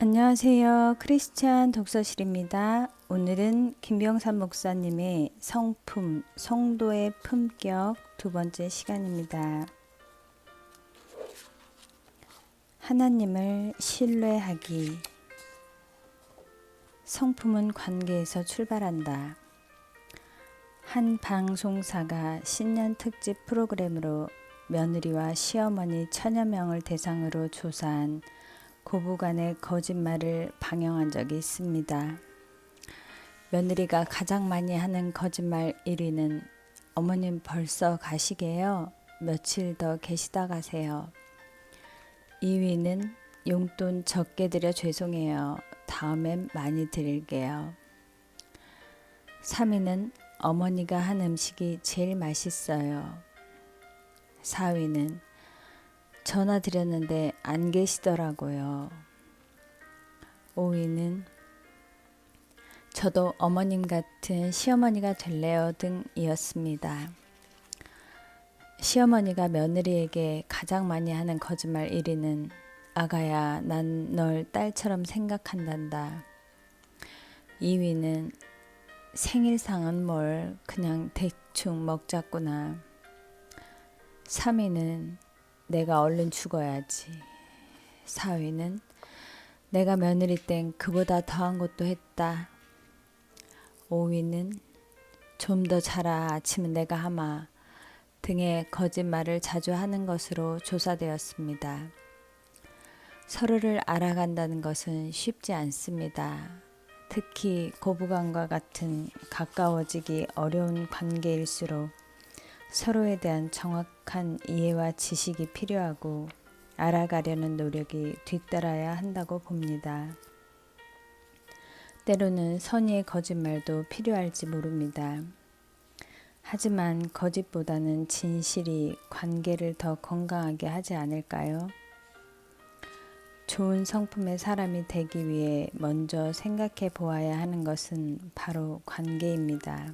안녕하세요. 크리스찬 독서실입니다. 오늘은 김병삼 목사님의 성품, 성도의 품격 두 번째 시간입니다. 하나님을 신뢰하기. 성품은 관계에서 출발한다. 한 방송사가 신년 특집 프로그램으로 며느리와 시어머니 천여 명을 대상으로 조사한 고부간의 거짓말을 방영한 적이 있습니다. 며느리가 가장 많이 하는 거짓말 1위는 어머님 벌써 가시게요? 며칠 더 계시다 가세요. 2위는 용돈 적게 드려 죄송해요. 다음엔 많이 드릴게요. 3위는 어머니가 한 음식이 제일 맛있어요. 4위는 전화 드렸는데 안 계시더라고요. 5위는 저도 어머님 같은 시어머니가 될래요 등이었습니다. 시어머니가 며느리에게 가장 많이 하는 거짓말 1위는 아가야, 난 널 딸처럼 생각한단다. 2위는 생일상은 뭘 그냥 대충 먹자꾸나. 3위는 내가 얼른 죽어야지. 4위는 내가 며느리 땐 그보다 더한 것도 했다. 5위는 좀 더 자라 아침은 내가 하마 등의 거짓말을 자주 하는 것으로 조사되었습니다. 서로를 알아간다는 것은 쉽지 않습니다. 특히 고부간과 같은 가까워지기 어려운 관계일수록 서로에 대한 정확한 이해와 지식이 필요하고 알아가려는 노력이 뒤따라야 한다고 봅니다. 때로는 선의의 거짓말도 필요할지 모릅니다. 하지만 거짓보다는 진실이 관계를 더 건강하게 하지 않을까요? 좋은 성품의 사람이 되기 위해 먼저 생각해 보아야 하는 것은 바로 관계입니다.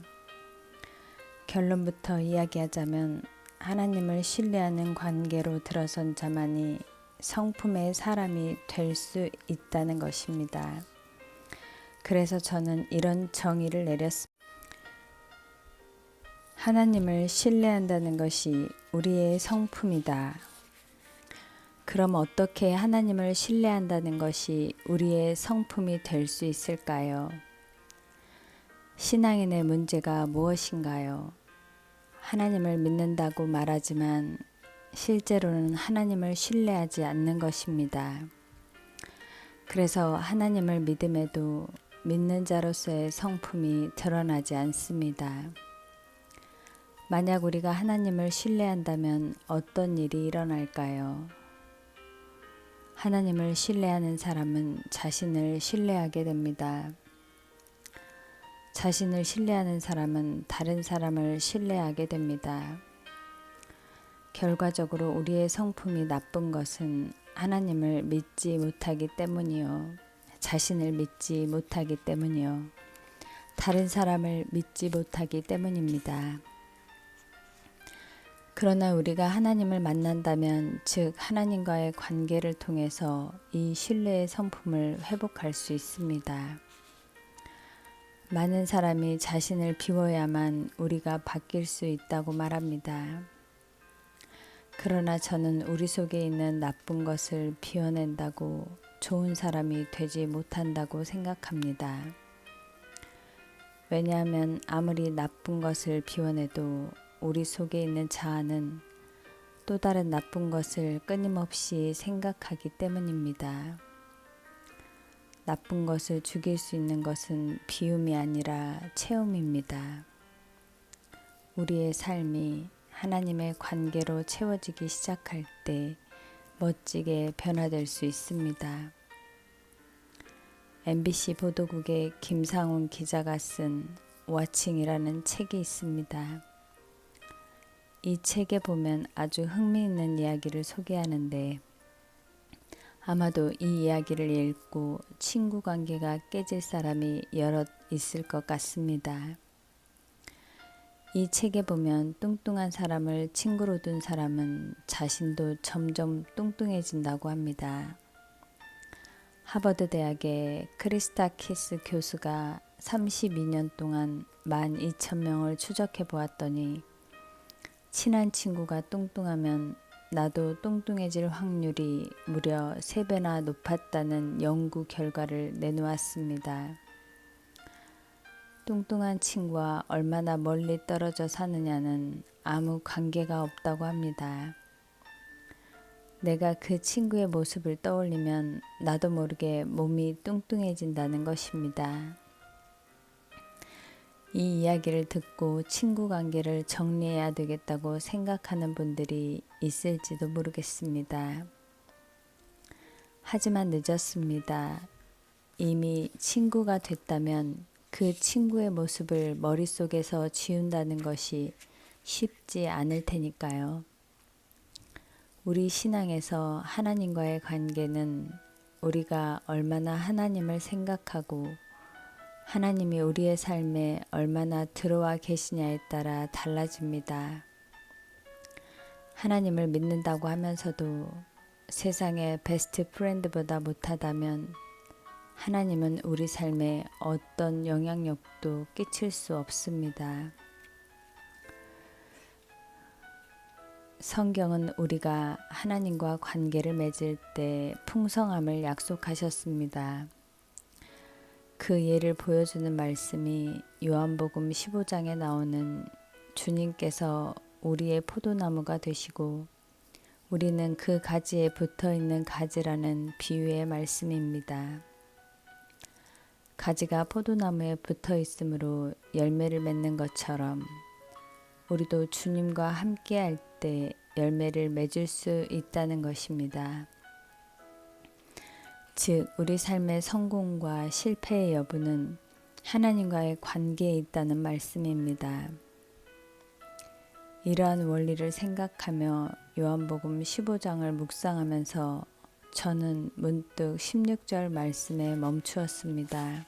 결론부터 이야기하자면 하나님을 신뢰하는 관계로 들어선 자만이 성품의 사람이 될 수 있다는 것입니다. 그래서 저는 이런 정의를 내렸습니다. 하나님을 신뢰한다는 것이 우리의 성품이다. 그럼 어떻게 하나님을 신뢰한다는 것이 우리의 성품이 될 수 있을까요? 신앙인의 문제가 무엇인가요? 하나님을 믿는다고 말하지만 실제로는 하나님을 신뢰하지 않는 것입니다. 그래서 하나님을 믿음에도 믿는 자로서의 성품이 드러나지 않습니다. 만약 우리가 하나님을 신뢰한다면 어떤 일이 일어날까요? 하나님을 신뢰하는 사람은 자신을 신뢰하게 됩니다. 자신을 신뢰하는 사람은 다른 사람을 신뢰하게 됩니다. 결과적으로 우리의 성품이 나쁜 것은 하나님을 믿지 못하기 때문이요. 자신을 믿지 못하기 때문이요. 다른 사람을 믿지 못하기 때문입니다. 그러나 우리가 하나님을 만난다면, 즉 하나님과의 관계를 통해서 이 신뢰의 성품을 회복할 수 있습니다. 많은 사람이 자신을 비워야만 우리가 바뀔 수 있다고 말합니다. 그러나 저는 우리 속에 있는 나쁜 것을 비워낸다고 좋은 사람이 되지 못한다고 생각합니다. 왜냐하면 아무리 나쁜 것을 비워내도 우리 속에 있는 자아는 또 다른 나쁜 것을 끊임없이 생각하기 때문입니다. 나쁜 것을 죽일 수 있는 것은 비움이 아니라 채움입니다. 우리의 삶이 하나님의 관계로 채워지기 시작할 때 멋지게 변화될 수 있습니다. MBC 보도국의 김상훈 기자가 쓴 워칭이라는 책이 있습니다. 이 책에 보면 아주 흥미있는 이야기를 소개하는데 아마도 이 이야기를 읽고 친구 관계가 깨질 사람이 여럿 있을 것 같습니다. 이 책에 보면 뚱뚱한 사람을 친구로 둔 사람은 자신도 점점 뚱뚱해진다고 합니다. 하버드 대학의 크리스타키스 교수가 32년 동안 12,000명을 추적해 보았더니 친한 친구가 뚱뚱하면 나도 뚱뚱해질 확률이 무려 3배나 높았다는 연구 결과를 내놓았습니다. 뚱뚱한 친구와 얼마나 멀리 떨어져 사느냐는 아무 관계가 없다고 합니다. 내가 그 친구의 모습을 떠올리면 나도 모르게 몸이 뚱뚱해진다는 것입니다. 이 이야기를 듣고 친구 관계를 정리해야 되겠다고 생각하는 분들이 있을지도 모르겠습니다. 하지만 늦었습니다. 이미 친구가 됐다면 그 친구의 모습을 머릿속에서 지운다는 것이 쉽지 않을 테니까요. 우리 신앙에서 하나님과의 관계는 우리가 얼마나 하나님을 생각하고 하나님이 우리의 삶에 얼마나 들어와 계시냐에 따라 달라집니다. 하나님을 믿는다고 하면서도 세상의 베스트 프렌드보다 못하다면 하나님은 우리 삶에 어떤 영향력도 끼칠 수 없습니다. 성경은 우리가 하나님과 관계를 맺을 때 풍성함을 약속하셨습니다. 그 예를 보여주는 말씀이 요한복음 15장에 나오는 주님께서 우리의 포도나무가 되시고 우리는 그 가지에 붙어있는 가지라는 비유의 말씀입니다. 가지가 포도나무에 붙어 있으므로 열매를 맺는 것처럼 우리도 주님과 함께 할 때 열매를 맺을 수 있다는 것입니다. 즉, 우리 삶의 성공과 실패의 여부는 하나님과의 관계에 있다는 말씀입니다. 이러한 원리를 생각하며 요한복음 15장을 묵상하면서 저는 문득 16절 말씀에 멈추었습니다.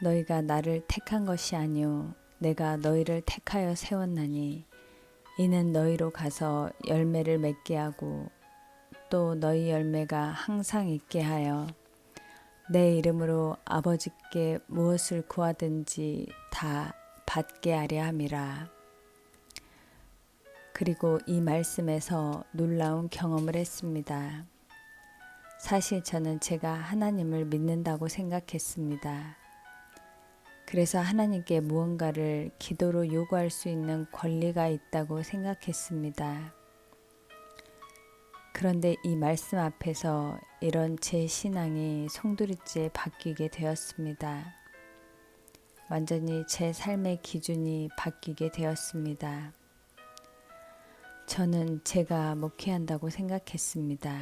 너희가 나를 택한 것이 아니요 내가 너희를 택하여 세웠나니 이는 너희로 가서 열매를 맺게 하고 또 너희 열매가 항상 있게 하여 내 이름으로 아버지께 무엇을 구하든지 다 받게 하려 함이라. 그리고 이 말씀에서 놀라운 경험을 했습니다. 사실 저는 제가 하나님을 믿는다고 생각했습니다. 그래서 하나님께 무언가를 기도로 요구할 수 있는 권리가 있다고 생각했습니다. 그런데 이 말씀 앞에서 이런 제 신앙이 송두리째 바뀌게 되었습니다. 완전히 제 삶의 기준이 바뀌게 되었습니다. 저는 제가 목회한다고 생각했습니다.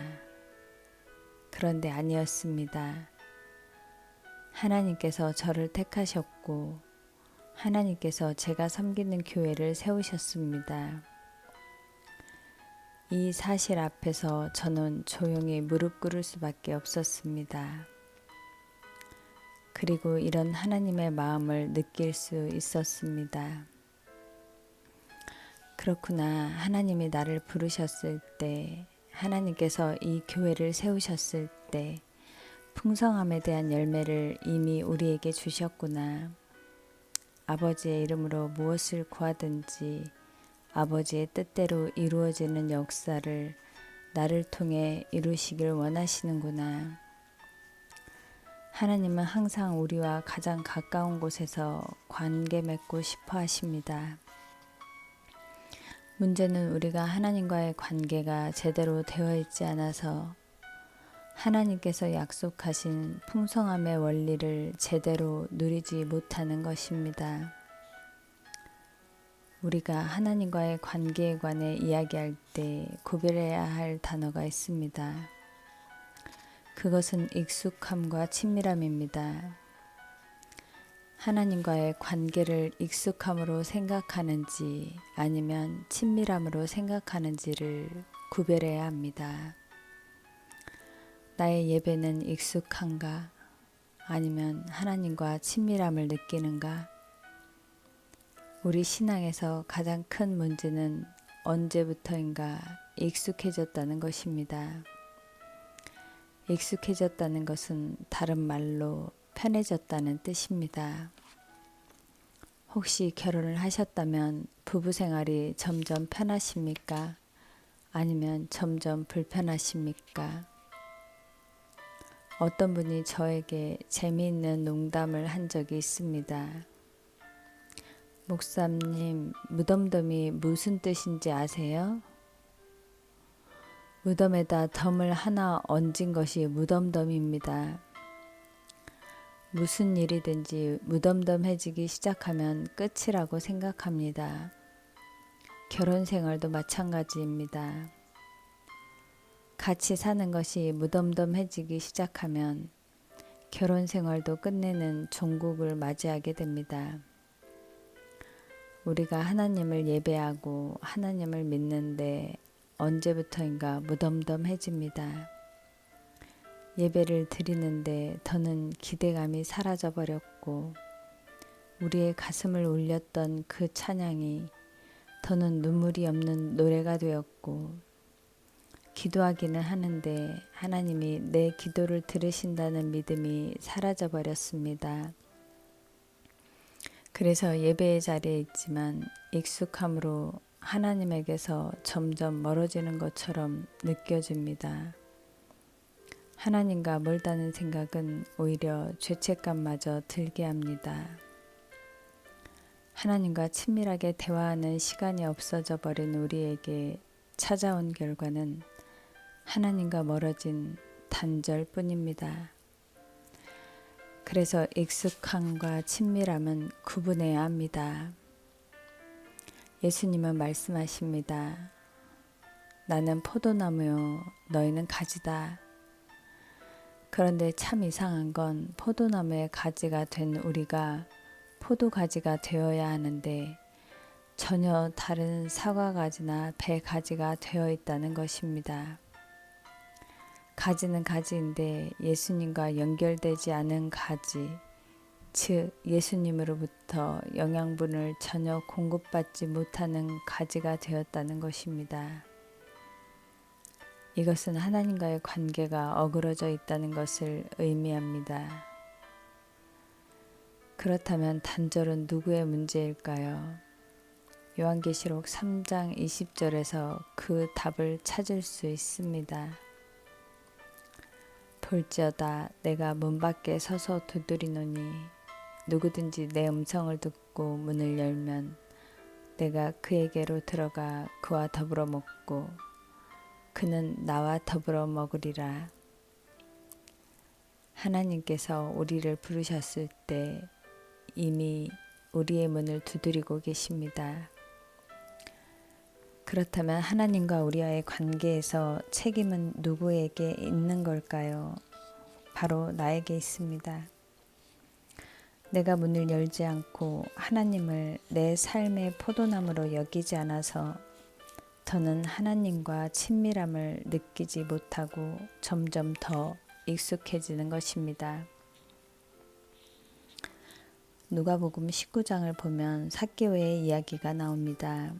그런데 아니었습니다. 하나님께서 저를 택하셨고 하나님께서 제가 섬기는 교회를 세우셨습니다. 이 사실 앞에서 저는 조용히 무릎 꿇을 수밖에 없었습니다. 그리고 이런 하나님의 마음을 느낄 수 있었습니다. 그렇구나. 하나님이 나를 부르셨을 때, 하나님께서 이 교회를 세우셨을 때 풍성함에 대한 열매를 이미 우리에게 주셨구나. 아버지의 이름으로 무엇을 구하든지 아버지의 뜻대로 이루어지는 역사를 나를 통해 이루시길 원하시는구나. 하나님은 항상 우리와 가장 가까운 곳에서 관계 맺고 싶어 하십니다. 문제는 우리가 하나님과의 관계가 제대로 되어 있지 않아서 하나님께서 약속하신 풍성함의 원리를 제대로 누리지 못하는 것입니다. 우리가 하나님과의 관계에 관해 이야기할 때 구별해야 할 단어가 있습니다. 그것은 익숙함과 친밀함입니다. 하나님과의 관계를 익숙함으로 생각하는지 아니면 친밀함으로 생각하는지를 구별해야 합니다. 나의 예배는 익숙한가? 아니면 하나님과 친밀함을 느끼는가? 우리 신앙에서 가장 큰 문제는 언제부터인가 익숙해졌다는 것입니다. 익숙해졌다는 것은 다른 말로 편해졌다는 뜻입니다. 혹시 결혼을 하셨다면 부부 생활이 점점 편하십니까? 아니면 점점 불편하십니까? 어떤 분이 저에게 재미있는 농담을 한 적이 있습니다. 목사님, 무덤덤이 무슨 뜻인지 아세요? 무덤에다 덤을 하나 얹은 것이 무덤덤입니다. 무슨 일이든지 무덤덤해지기 시작하면 끝이라고 생각합니다. 결혼 생활도 마찬가지입니다. 같이 사는 것이 무덤덤해지기 시작하면 결혼 생활도 끝내는 종국을 맞이하게 됩니다. 우리가 하나님을 예배하고 하나님을 믿는데 언제부터인가 무덤덤해집니다. 예배를 드리는데 더는 기대감이 사라져 버렸고 우리의 가슴을 울렸던 그 찬양이 더는 눈물이 없는 노래가 되었고 기도하기는 하는데 하나님이 내 기도를 들으신다는 믿음이 사라져 버렸습니다. 그래서 예배의 자리에 있지만 익숙함으로 하나님에게서 점점 멀어지는 것처럼 느껴집니다. 하나님과 멀다는 생각은 오히려 죄책감마저 들게 합니다. 하나님과 친밀하게 대화하는 시간이 없어져 버린 우리에게 찾아온 결과는 하나님과 멀어진 단절뿐입니다. 그래서 익숙함과 친밀함은 구분해야 합니다. 예수님은 말씀하십니다. 나는 포도나무요, 너희는 가지다. 그런데 참 이상한 건 포도나무의 가지가 된 우리가 포도가지가 되어야 하는데 전혀 다른 사과가지나 배가지가 되어 있다는 것입니다. 가지는 가지인데 예수님과 연결되지 않은 가지, 즉 예수님으로부터 영양분을 전혀 공급받지 못하는 가지가 되었다는 것입니다. 이것은 하나님과의 관계가 어그러져 있다는 것을 의미합니다. 그렇다면 단절은 누구의 문제일까요? 요한계시록 3장 20절에서 그 답을 찾을 수 있습니다. 볼지어다 내가 문 밖에 서서 두드리노니 누구든지 내 음성을 듣고 문을 열면 내가 그에게로 들어가 그와 더불어 먹고 그는 나와 더불어 먹으리라. 하나님께서 우리를 부르셨을 때 이미 우리의 문을 두드리고 계십니다. 그렇다면 하나님과 우리와의 관계에서 책임은 누구에게 있는 걸까요? 바로 나에게 있습니다. 내가 문을 열지 않고 하나님을 내 삶의 포도나무로 여기지 않아서 더는 하나님과 친밀함을 느끼지 못하고 점점 더 익숙해지는 것입니다. 누가복음 19장을 보면 삭개오의 이야기가 나옵니다.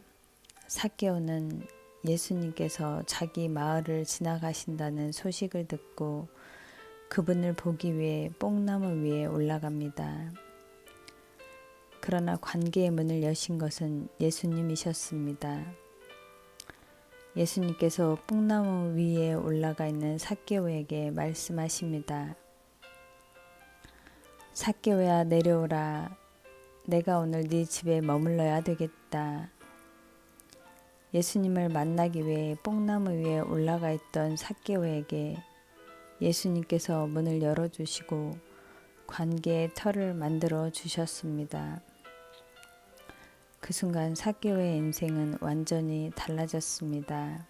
삭개오는 예수님께서 자기 마을을 지나가신다는 소식을 듣고 그분을 보기 위해 뽕나무 위에 올라갑니다. 그러나 관계의 문을 여신 것은 예수님이셨습니다. 예수님께서 뽕나무 위에 올라가 있는 삭개오에게 말씀하십니다. 삭개오야 내려오라. 내가 오늘 네 집에 머물러야 되겠다. 예수님을 만나기 위해 뽕나무 위에 올라가 있던 삭개오에게 예수님께서 문을 열어주시고 관계의 터를 만들어 주셨습니다. 그 순간 삭개오의 인생은 완전히 달라졌습니다.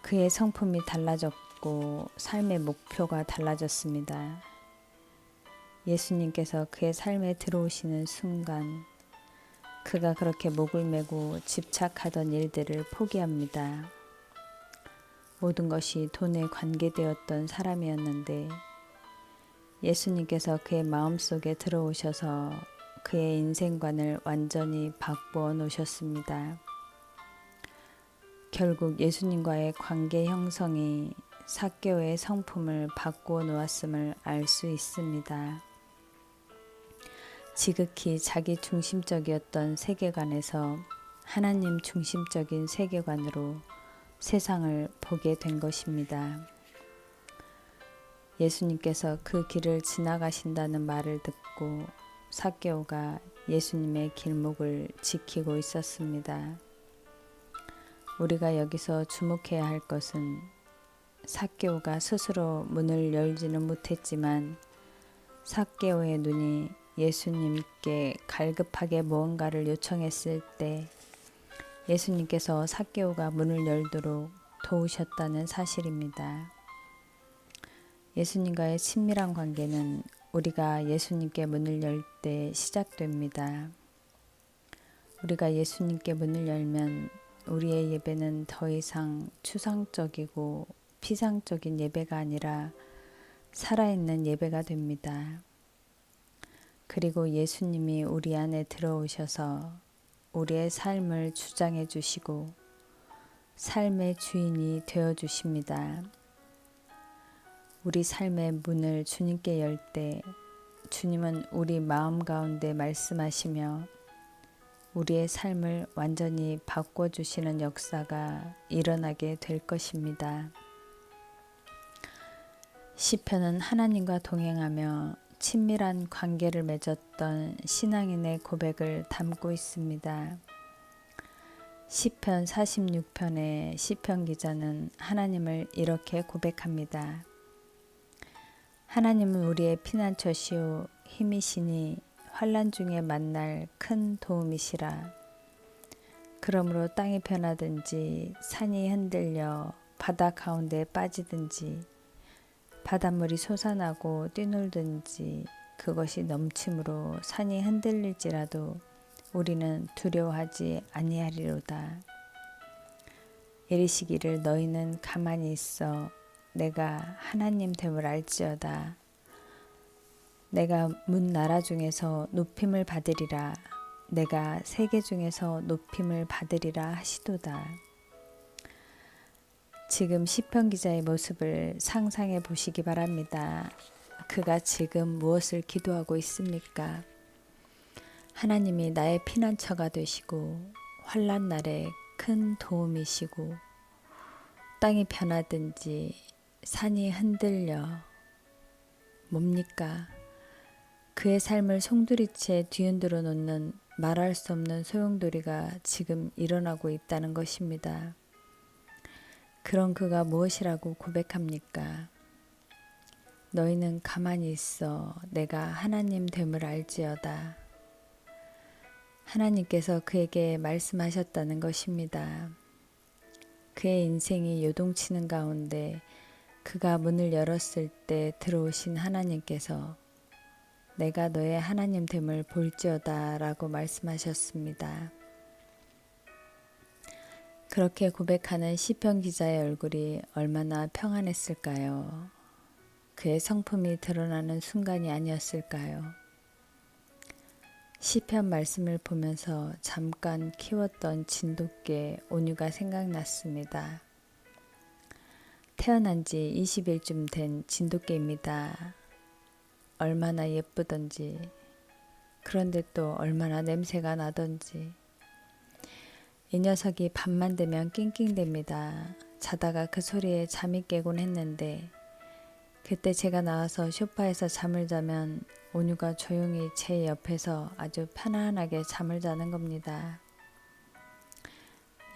그의 성품이 달라졌고 삶의 목표가 달라졌습니다. 예수님께서 그의 삶에 들어오시는 순간 그가 그렇게 목을 메고 집착하던 일들을 포기합니다. 모든 것이 돈에 관계되었던 사람이었는데 예수님께서 그의 마음속에 들어오셔서 그의 인생관을 완전히 바꾸어 놓으셨습니다. 결국 예수님과의 관계 형성이 삭개오의 성품을 바꾸어 놓았음을 알 수 있습니다. 지극히 자기 중심적이었던 세계관에서 하나님 중심적인 세계관으로 세상을 보게 된 것입니다. 예수님께서 그 길을 지나가신다는 말을 듣고 삭개오가 예수님의 길목을 지키고 있었습니다. 우리가 여기서 주목해야 할 것은 삭개오가 스스로 문을 열지는 못했지만 삭개오의 눈이 예수님께 갈급하게 무언가를 요청했을 때 예수님께서 삭개오가 문을 열도록 도우셨다는 사실입니다. 예수님과의 친밀한 관계는 우리가 예수님께 문을 열 때 시작됩니다. 우리가 예수님께 문을 열면 우리의 예배는 더 이상 추상적이고 피상적인 예배가 아니라 살아있는 예배가 됩니다. 그리고 예수님이 우리 안에 들어오셔서 우리의 삶을 주장해 주시고 삶의 주인이 되어 주십니다. 우리 삶의 문을 주님께 열 때 주님은 우리 마음 가운데 말씀하시며 우리의 삶을 완전히 바꿔주시는 역사가 일어나게 될 것입니다. 시편은 하나님과 동행하며 친밀한 관계를 맺었던 신앙인의 고백을 담고 있습니다. 시편 46편의 시편 기자는 하나님을 이렇게 고백합니다. 하나님은 우리의 피난처시오 힘이시니 환난 중에 만날 큰 도움이시라. 그러므로 땅이 변하든지 산이 흔들려 바다 가운데 빠지든지 바닷물이 솟아나고 뛰놀든지 그것이 넘침으로 산이 흔들릴지라도 우리는 두려워하지 아니하리로다. 이르시기를 너희는 가만히 있어 내가 하나님 됨을 알지어다. 내가 문 나라 중에서 높임을 받으리라. 내가 세계 중에서 높임을 받으리라 하시도다. 지금 시편 기자의 모습을 상상해 보시기 바랍니다. 그가 지금 무엇을 기도하고 있습니까? 하나님이 나의 피난처가 되시고 환난 날에 큰 도움이시고 땅이 변하든지 산이 흔들려 뭡니까? 그의 삶을 송두리째 뒤흔들어 놓는 말할 수 없는 소용돌이가 지금 일어나고 있다는 것입니다. 그런 그가 무엇이라고 고백합니까? 너희는 가만히 있어 내가 하나님 됨을 알지어다. 하나님께서 그에게 말씀하셨다는 것입니다. 그의 인생이 요동치는 가운데 그가 문을 열었을 때 들어오신 하나님께서 내가 너의 하나님 됨을 볼지어다 라고 말씀하셨습니다. 그렇게 고백하는 시편 기자의 얼굴이 얼마나 평안했을까요? 그의 성품이 드러나는 순간이 아니었을까요? 시편 말씀을 보면서 잠깐 키웠던 진돗개 온유가 생각났습니다. 태어난 지 20일쯤 된 진돗개입니다. 얼마나 예쁘던지, 그런데 또 얼마나 냄새가 나던지. 이 녀석이 밤만 되면 낑낑댑니다. 자다가 그 소리에 잠이 깨곤 했는데 그때 제가 나와서 소파에서 잠을 자면 온유가 조용히 제 옆에서 아주 편안하게 잠을 자는 겁니다.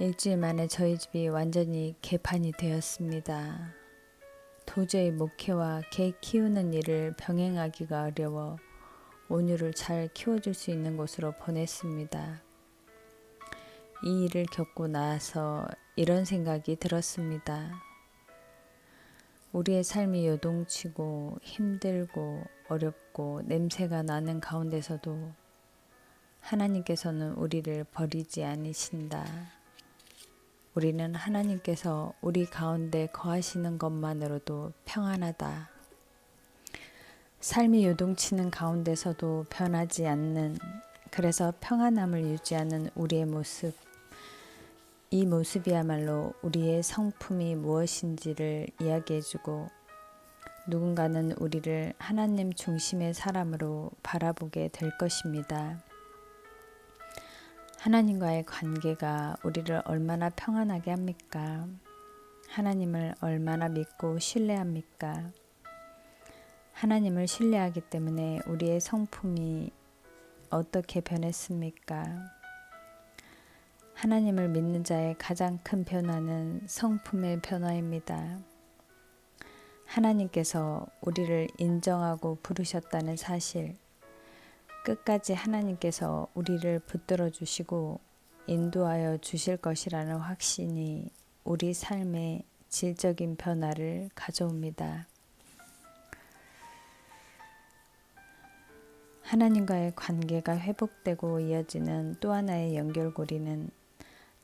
일주일 만에 저희 집이 완전히 개판이 되었습니다. 도저히 목회와 개 키우는 일을 병행하기가 어려워 온유를 잘 키워줄 수 있는 곳으로 보냈습니다. 이 일을 겪고 나서 이런 생각이 들었습니다. 우리의 삶이 요동치고 힘들고 어렵고 냄새가 나는 가운데서도 하나님께서는 우리를 버리지 않으신다. 우리는 하나님께서 우리 가운데 거하시는 것만으로도 평안하다. 삶이 요동치는 가운데서도 변하지 않는, 그래서 평안함을 유지하는 우리의 모습, 이 모습이야말로 우리의 성품이 무엇인지를 이야기해주고 누군가는 우리를 하나님 중심의 사람으로 바라보게 될 것입니다. 하나님과의 관계가 우리를 얼마나 평안하게 합니까? 하나님을 얼마나 믿고 신뢰합니까? 하나님을 신뢰하기 때문에 우리의 성품이 어떻게 변했습니까? 하나님을 믿는 자의 가장 큰 변화는 성품의 변화입니다. 하나님께서 우리를 인정하고 부르셨다는 사실, 끝까지 하나님께서 우리를 붙들어 주시고 인도하여 주실 것이라는 확신이 우리 삶에 질적인 변화를 가져옵니다. 하나님과의 관계가 회복되고 이어지는 또 하나의 연결고리는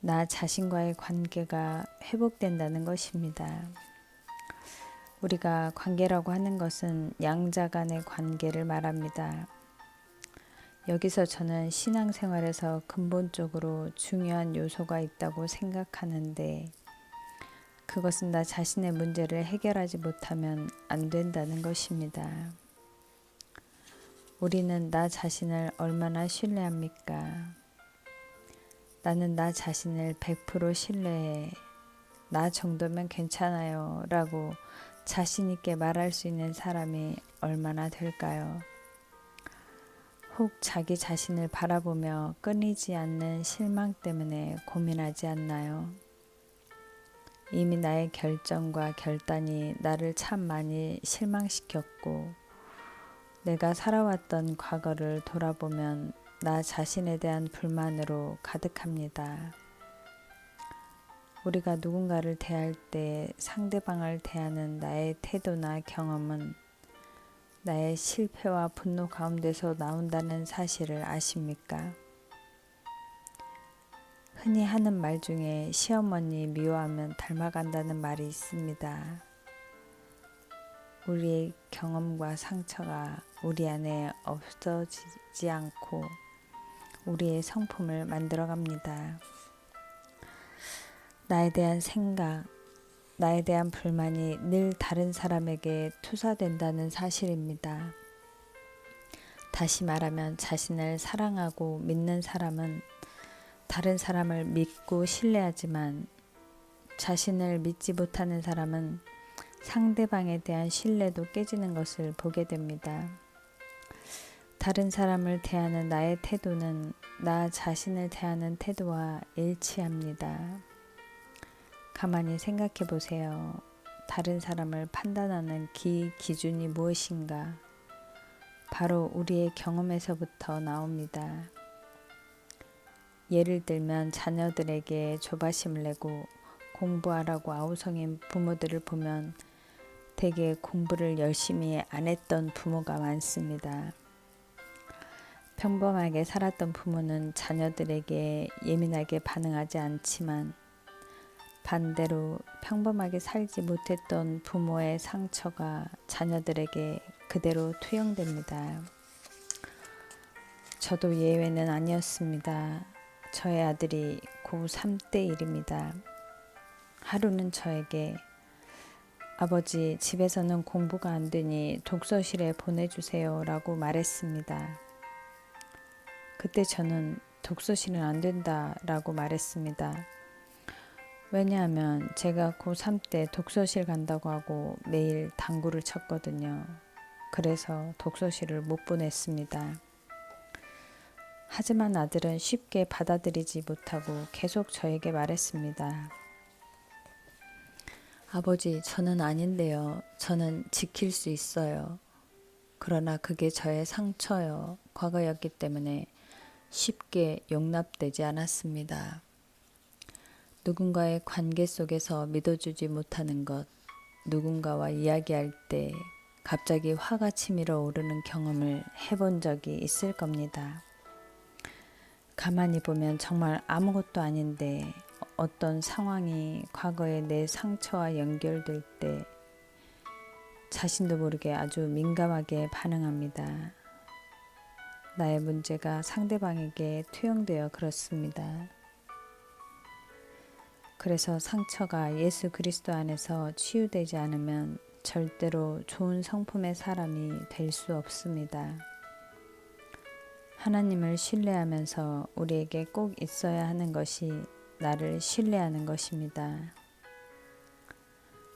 나 자신과의 관계가 회복된다는 것입니다. 우리가 관계라고 하는 것은 양자 간의 관계를 말합니다. 여기서 저는 신앙생활에서 근본적으로 중요한 요소가 있다고 생각하는데 그것은 나 자신의 문제를 해결하지 못하면 안 된다는 것입니다. 우리는 나 자신을 얼마나 신뢰합니까? 나는 나 자신을 100% 신뢰해. 나 정도면 괜찮아요. 라고 자신 있게 말할 수 있는 사람이 얼마나 될까요? 혹 자기 자신을 바라보며 끊이지 않는 실망 때문에 고민하지 않나요? 이미 나의 결정과 결단이 나를 참 많이 실망시켰고 내가 살아왔던 과거를 돌아보면 나 자신에 대한 불만으로 가득합니다. 우리가 누군가를 대할 때 상대방을 대하는 나의 태도나 경험은 나의 실패와 분노 가운데서 나온다는 사실을 아십니까? 흔히 하는 말 중에 시어머니 미워하면 닮아간다는 말이 있습니다. 우리의 경험과 상처가 우리 안에 없어지지 않고 우리의 성품을 만들어갑니다. 나에 대한 생각, 나에 대한 불만이 늘 다른 사람에게 투사된다는 사실입니다. 다시 말하면 자신을 사랑하고 믿는 사람은 다른 사람을 믿고 신뢰하지만 자신을 믿지 못하는 사람은 상대방에 대한 신뢰도 깨지는 것을 보게 됩니다. 다른 사람을 대하는 나의 태도는 나 자신을 대하는 태도와 일치합니다. 가만히 생각해 보세요. 다른 사람을 판단하는 기준이 무엇인가? 바로 우리의 경험에서부터 나옵니다. 예를 들면 자녀들에게 조바심을 내고 공부하라고 아우성인 부모들을 보면 대개 공부를 열심히 안 했던 부모가 많습니다. 평범하게 살았던 부모는 자녀들에게 예민하게 반응하지 않지만 반대로 평범하게 살지 못했던 부모의 상처가 자녀들에게 그대로 투영됩니다. 저도 예외는 아니었습니다. 저의 아들이 고3 때 일입니다. 하루는 저에게 아버지, 집에서는 공부가 안 되니 독서실에 보내주세요 라고 말했습니다. 그때 저는 독서실은 안 된다 라고 말했습니다. 왜냐하면 제가 고3 때 독서실 간다고 하고 매일 당구를 쳤거든요. 그래서 독서실을 못 보냈습니다. 하지만 아들은 쉽게 받아들이지 못하고 계속 저에게 말했습니다. 아버지, 저는 아닌데요. 저는 지킬 수 있어요. 그러나 그게 저의 상처요. 과거였기 때문에 쉽게 용납되지 않았습니다. 누군가의 관계 속에서 믿어주지 못하는 것, 누군가와 이야기할 때 갑자기 화가 치밀어 오르는 경험을 해본 적이 있을 겁니다. 가만히 보면 정말 아무것도 아닌데 어떤 상황이 과거의 내 상처와 연결될 때 자신도 모르게 아주 민감하게 반응합니다. 나의 문제가 상대방에게 투영되어 그렇습니다. 그래서 상처가 예수 그리스도 안에서 치유되지 않으면 절대로 좋은 성품의 사람이 될 수 없습니다. 하나님을 신뢰하면서 우리에게 꼭 있어야 하는 것이 나를 신뢰하는 것입니다.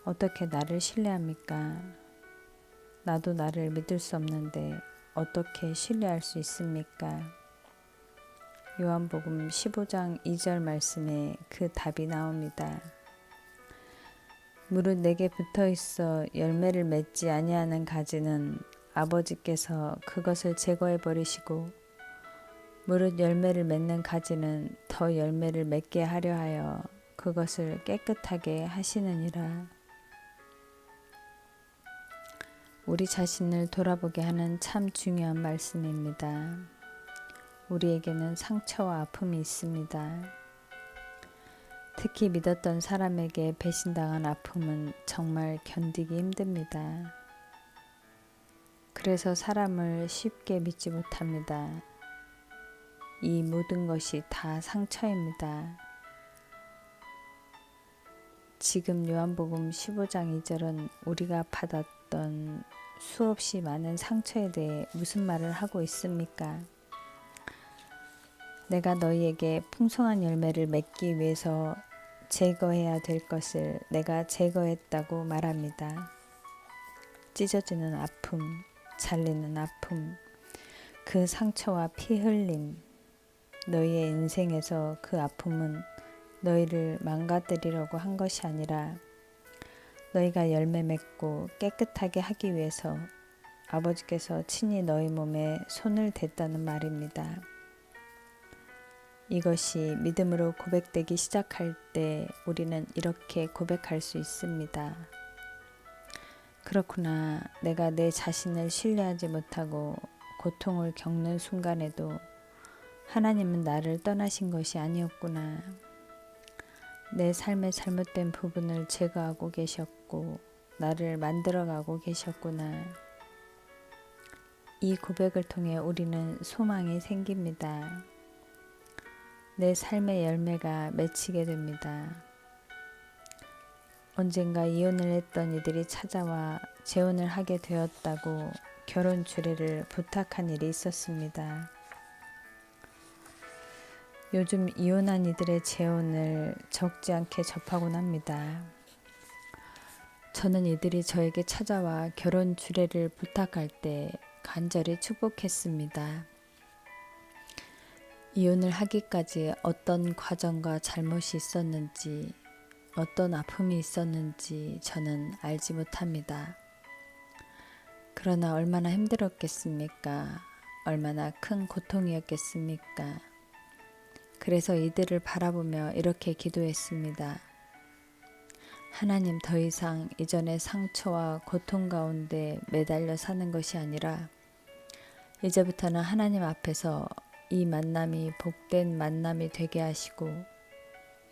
어떻게 나를 신뢰합니까? 나도 나를 믿을 수 없는데 어떻게 신뢰할 수 있습니까? 요한복음 15장 2절 말씀에 그 답이 나옵니다. 무릇 내게 붙어 있어 열매를 맺지 아니하는 가지는 아버지께서 그것을 제거해 버리시고 무릇 열매를 맺는 가지는 더 열매를 맺게 하려 하여 그것을 깨끗하게 하시느니라. 우리 자신을 돌아보게 하는 참 중요한 말씀입니다. 우리에게는 상처와 아픔이 있습니다. 특히 믿었던 사람에게 배신당한 아픔은 정말 견디기 힘듭니다. 그래서 사람을 쉽게 믿지 못합니다. 이 모든 것이 다 상처입니다. 지금 요한복음 15장 2절은 우리가 받았던 수없이 많은 상처에 대해 무슨 말을 하고 있습니까? 내가 너희에게 풍성한 열매를 맺기 위해서 제거해야 될 것을 내가 제거했다고 말합니다. 찢어지는 아픔, 잘리는 아픔, 그 상처와 피 흘림, 너희의 인생에서 그 아픔은 너희를 망가뜨리려고 한 것이 아니라 너희가 열매 맺고 깨끗하게 하기 위해서 아버지께서 친히 너희 몸에 손을 댔다는 말입니다. 이것이 믿음으로 고백되기 시작할 때 우리는 이렇게 고백할 수 있습니다. 그렇구나. 내가 내 자신을 신뢰하지 못하고 고통을 겪는 순간에도 하나님은 나를 떠나신 것이 아니었구나. 내 삶의 잘못된 부분을 제거하고 계셨고 나를 만들어가고 계셨구나. 이 고백을 통해 우리는 소망이 생깁니다. 내 삶의 열매가 맺히게 됩니다. 언젠가 이혼을 했던 이들이 찾아와 재혼을 하게 되었다고 결혼 주례를 부탁한 일이 있었습니다. 요즘 이혼한 이들의 재혼을 적지 않게 접하곤 합니다. 저는 이들이 저에게 찾아와 결혼 주례를 부탁할 때 간절히 축복했습니다. 이혼을 하기까지 어떤 과정과 잘못이 있었는지, 어떤 아픔이 있었는지 저는 알지 못합니다. 그러나 얼마나 힘들었겠습니까? 얼마나 큰 고통이었겠습니까? 그래서 이들을 바라보며 이렇게 기도했습니다. 하나님, 더 이상 이전의 상처와 고통 가운데 매달려 사는 것이 아니라 이제부터는 하나님 앞에서 이 만남이 복된 만남이 되게 하시고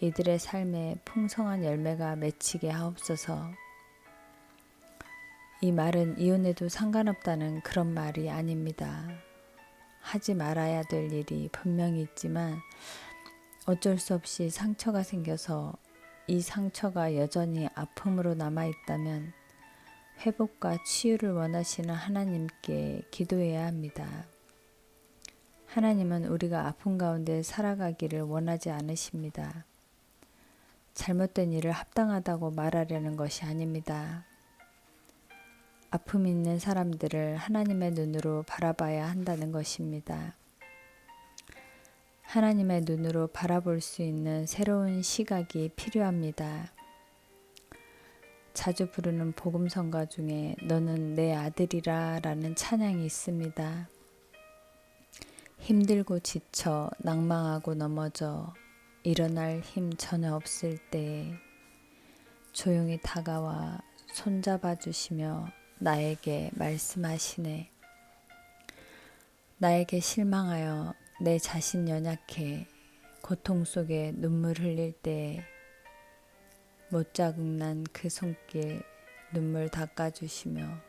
이들의 삶에 풍성한 열매가 맺히게 하옵소서. 이 말은 이혼해도 상관없다는 그런 말이 아닙니다. 하지 말아야 될 일이 분명히 있지만 어쩔 수 없이 상처가 생겨서 이 상처가 여전히 아픔으로 남아있다면 회복과 치유를 원하시는 하나님께 기도해야 합니다. 하나님은 우리가 아픔 가운데 살아가기를 원하지 않으십니다. 잘못된 일을 합당하다고 말하려는 것이 아닙니다. 아픔이 있는 사람들을 하나님의 눈으로 바라봐야 한다는 것입니다. 하나님의 눈으로 바라볼 수 있는 새로운 시각이 필요합니다. 자주 부르는 복음성가 중에 너는 내 아들이라 라는 찬양이 있습니다. 힘들고 지쳐 낭망하고 넘어져 일어날 힘 전혀 없을 때에 조용히 다가와 손잡아 주시며 나에게 말씀하시네. 나에게 실망하여 내 자신 연약해 고통 속에 눈물 흘릴 때에 못자국난 그 손길 눈물 닦아주시며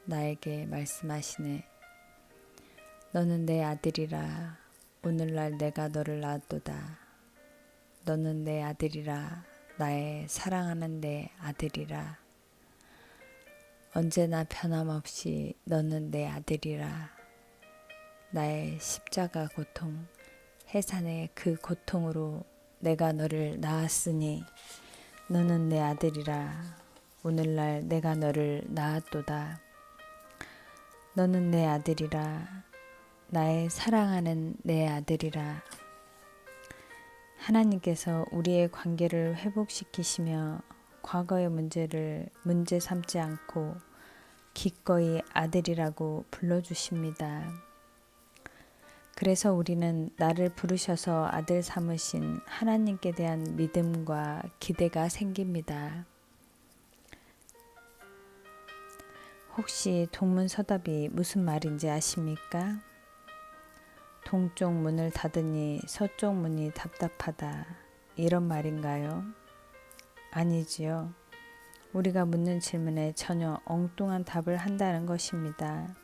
나에게 말씀하시네. 너는 내 아들이라 오늘날 내가 너를 낳았도다. 너는 내 아들이라. 나의 사랑하는 내 아들이라. 언제나 변함없이 너는 내 아들이라. 나의 십자가 고통, 해산의 그 고통으로 내가 너를 낳았으니 너는 내 아들이라. 오늘날 내가 너를 낳았도다. 너는 내 아들이라. 나의 사랑하는 내 아들이라. 하나님께서 우리의 관계를 회복시키시며 과거의 문제를 문제 삼지 않고 기꺼이 아들이라고 불러주십니다. 그래서 우리는 나를 부르셔서 아들 삼으신 하나님께 대한 믿음과 기대가 생깁니다. 혹시 동문서답이 무슨 말인지 아십니까? 동쪽 문을 닫으니 서쪽 문이 답답하다. 이런 말인가요? 아니지요. 우리가 묻는 질문에 전혀 엉뚱한 답을 한다는 것입니다.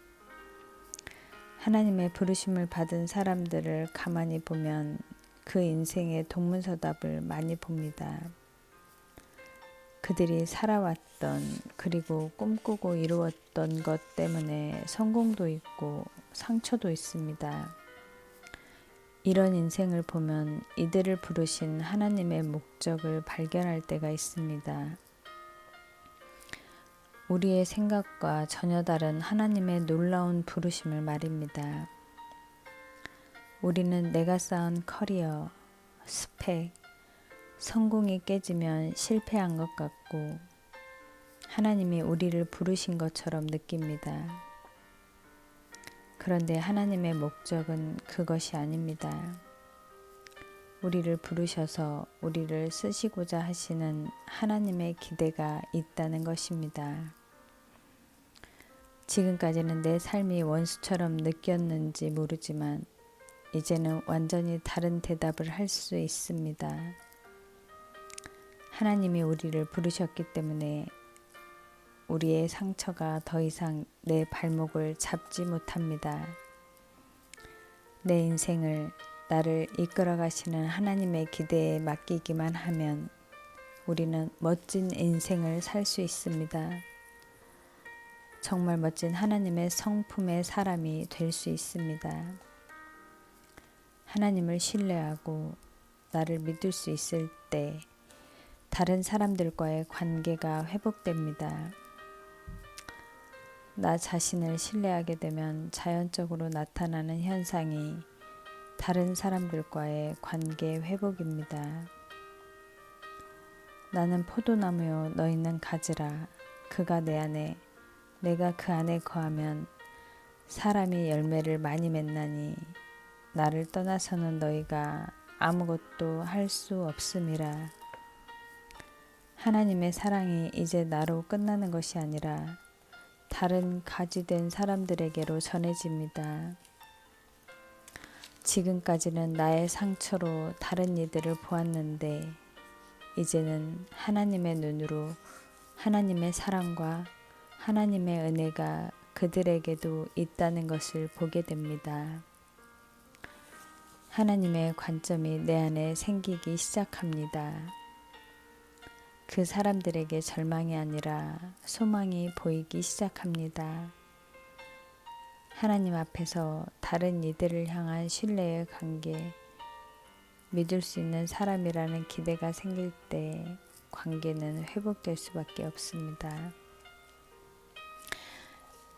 하나님의 부르심을 받은 사람들을 가만히 보면 그 인생의 동문서답을 많이 봅니다. 그들이 살아왔던 그리고 꿈꾸고 이루었던 것 때문에 성공도 있고 상처도 있습니다. 이런 인생을 보면 이들을 부르신 하나님의 목적을 발견할 때가 있습니다. 우리의 생각과 전혀 다른 하나님의 놀라운 부르심을 말입니다. 우리는 내가 쌓은 커리어, 스펙, 성공이 깨지면 실패한 것 같고 하나님이 우리를 부르신 것처럼 느낍니다. 그런데 하나님의 목적은 그것이 아닙니다. 우리를 부르셔서 우리를 쓰시고자 하시는 하나님의 기대가 있다는 것입니다. 지금까지는 내 삶이 원수처럼 느꼈는지 모르지만 이제는 완전히 다른 대답을 할 수 있습니다. 하나님이 우리를 부르셨기 때문에 우리의 상처가 더 이상 내 발목을 잡지 못합니다. 내 인생을 나를 이끌어 가시는 하나님의 기대에 맡기기만 하면 우리는 멋진 인생을 살 수 있습니다. 정말 멋진 하나님의 성품의 사람이 될 수 있습니다. 하나님을 신뢰하고 나를 믿을 수 있을 때 다른 사람들과의 관계가 회복됩니다. 나 자신을 신뢰하게 되면 자연적으로 나타나는 현상이 다른 사람들과의 관계 회복입니다. 나는 포도나무요 너희는 가지라. 그가 내 안에 내가 그 안에 거하면 사람이 열매를 많이 맺나니 나를 떠나서는 너희가 아무것도 할 수 없음이라. 하나님의 사랑이 이제 나로 끝나는 것이 아니라 다른 가지된 사람들에게로 전해집니다. 지금까지는 나의 상처로 다른 이들을 보았는데 이제는 하나님의 눈으로 하나님의 사랑과 하나님의 은혜가 그들에게도 있다는 것을 보게 됩니다. 하나님의 관점이 내 안에 생기기 시작합니다. 그 사람들에게 절망이 아니라 소망이 보이기 시작합니다. 하나님 앞에서 다른 이들을 향한 신뢰의 관계, 믿을 수 있는 사람이라는 기대가 생길 때 관계는 회복될 수밖에 없습니다.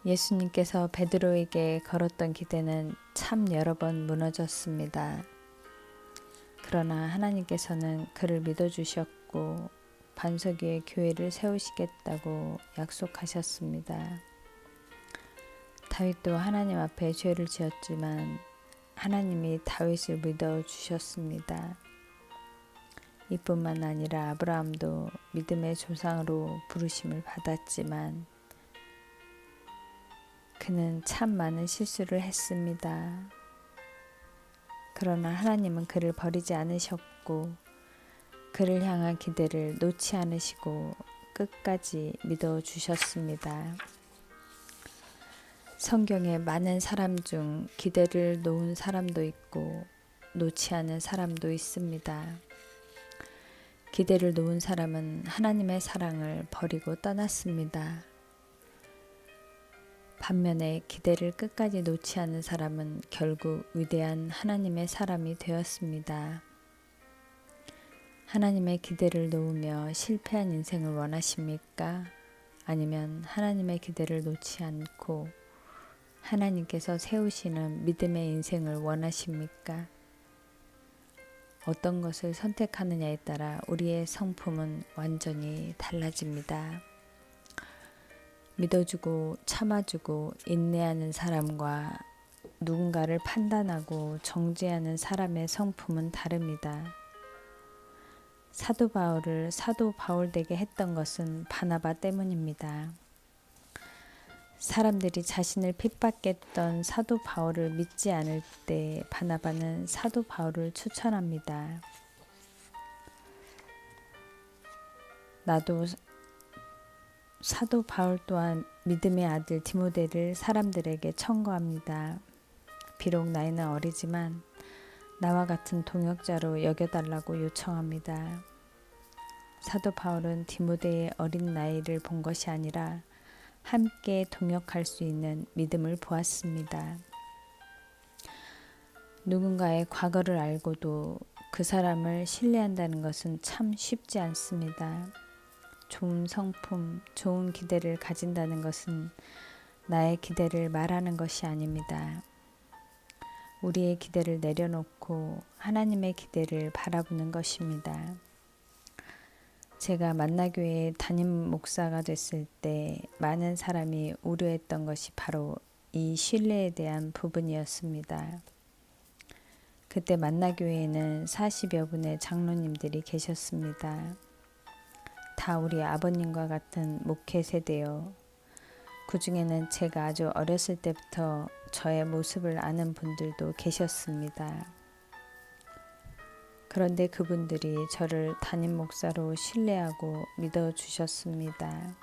예수님께서 베드로에게 걸었던 기대는 참 여러 번 무너졌습니다. 그러나 하나님께서는 그를 믿어주셨고 반석 위에 교회를 세우시겠다고 약속하셨습니다. 다윗도 하나님 앞에 죄를 지었지만 하나님이 다윗을 믿어주셨습니다. 이뿐만 아니라 아브라함도 믿음의 조상으로 부르심을 받았지만 그는 참 많은 실수를 했습니다. 그러나 하나님은 그를 버리지 않으셨고 그를 향한 기대를 놓지 않으시고 끝까지 믿어주셨습니다. 성경에 많은 사람 중 기대를 놓은 사람도 있고 놓지 않은 사람도 있습니다. 기대를 놓은 사람은 하나님의 사랑을 버리고 떠났습니다. 반면에 기대를 끝까지 놓지 않은 사람은 결국 위대한 하나님의 사람이 되었습니다. 하나님의 기대를 놓으며 실패한 인생을 원하십니까? 아니면 하나님의 기대를 놓지 않고 하나님께서 세우시는 믿음의 인생을 원하십니까? 어떤 것을 선택하느냐에 따라 우리의 성품은 완전히 달라집니다. 믿어주고 참아주고 인내하는 사람과 누군가를 판단하고 정죄하는 사람의 성품은 다릅니다. 사도 바울을 사도 바울 되게 했던 것은 바나바 때문입니다. 사람들이 자신을 핍박했던 사도 바울을 믿지 않을 때 바나바는 사도 바울을 추천합니다. 나도 사도 바울 또한 믿음의 아들 디모데를 사람들에게 청구합니다. 비록 나이는 어리지만 나와 같은 동역자로 여겨달라고 요청합니다. 사도 바울은 디모데의 어린 나이를 본 것이 아니라 함께 동역할 수 있는 믿음을 보았습니다. 누군가의 과거를 알고도 그 사람을 신뢰한다는 것은 참 쉽지 않습니다. 좋은 성품, 좋은 기대를 가진다는 것은 나의 기대를 말하는 것이 아닙니다. 우리의 기대를 내려놓고 하나님의 기대를 바라보는 것입니다. 제가 만나교회 담임 목사가 됐을 때 많은 사람이 우려했던 것이 바로 이 신뢰에 대한 부분이었습니다. 그때 만나교회에는 40여 분의 장로님들이 계셨습니다. 다 우리 아버님과 같은 목회 세대요. 그 중에는 제가 아주 어렸을 때부터 저의 모습을 아는 분들도 계셨습니다. 그런데 그분들이 저를 담임 목사로 신뢰하고 믿어주셨습니다.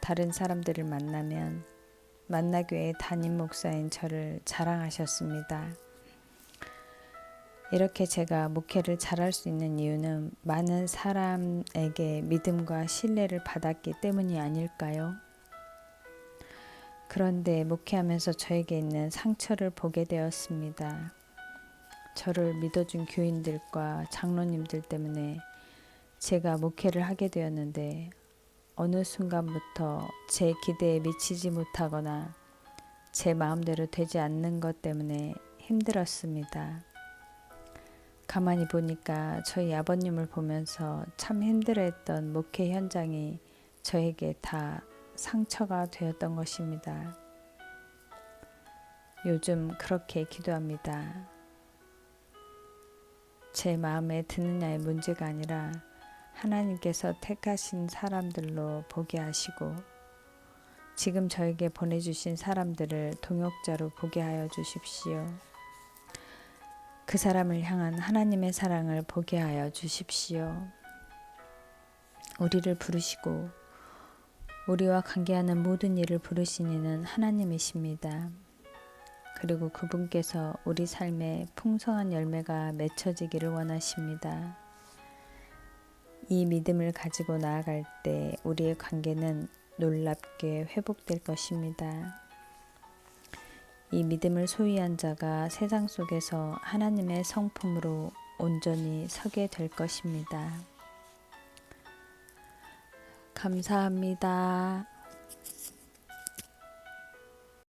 다른 사람들을 만나면 만나교회 담임 목사인 저를 자랑하셨습니다. 이렇게 제가 목회를 잘할 수 있는 이유는 많은 사람에게 믿음과 신뢰를 받았기 때문이 아닐까요? 그런데 목회하면서 저에게 있는 상처를 보게 되었습니다. 저를 믿어준 교인들과 장로님들 때문에 제가 목회를 하게 되었는데 어느 순간부터 제 기대에 미치지 못하거나 제 마음대로 되지 않는 것 때문에 힘들었습니다. 가만히 보니까 저희 아버님을 보면서 참 힘들어했던 목회 현장이 저에게 다 상처가 되었던 것입니다. 요즘 그렇게 기도합니다. 제 마음에 드느냐의 문제가 아니라 하나님께서 택하신 사람들로 보게 하시고 지금 저에게 보내주신 사람들을 동역자로 보게 하여 주십시오. 그 사람을 향한 하나님의 사랑을 보게 하여 주십시오. 우리를 부르시고 우리와 관계하는 모든 일을 부르신 이는 하나님이십니다. 그리고 그분께서 우리 삶에 풍성한 열매가 맺혀지기를 원하십니다. 이 믿음을 가지고 나아갈 때 우리의 관계는 놀랍게 회복될 것입니다. 이 믿음을 소유한 자가 세상 속에서 하나님의 성품으로 온전히 서게 될 것입니다. 감사합니다.